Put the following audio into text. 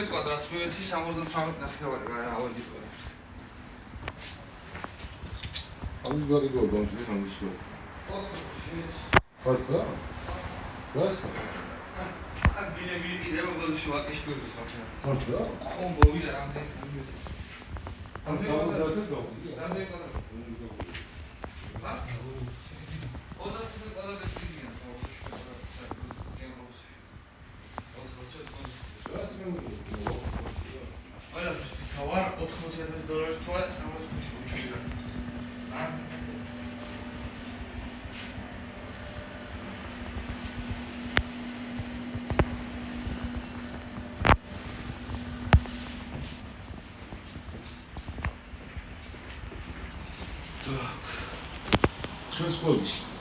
კვადრატს მივეცი 78 ნახევარი რა აუდიტორია. ამის გარი გოგონში ამისო. ხარკა? გასა. აქ ბინები კიდევ ბოლოში ვაკეშტური ხარკა. ხარკა? ხომ ბოლია რამდენი რამდენი კვადრატი? რამდენი კვადრატი? ხა? 20 კვადრატი კიდია. Olha, pessoal, $80,000 toda essa música. Transporte.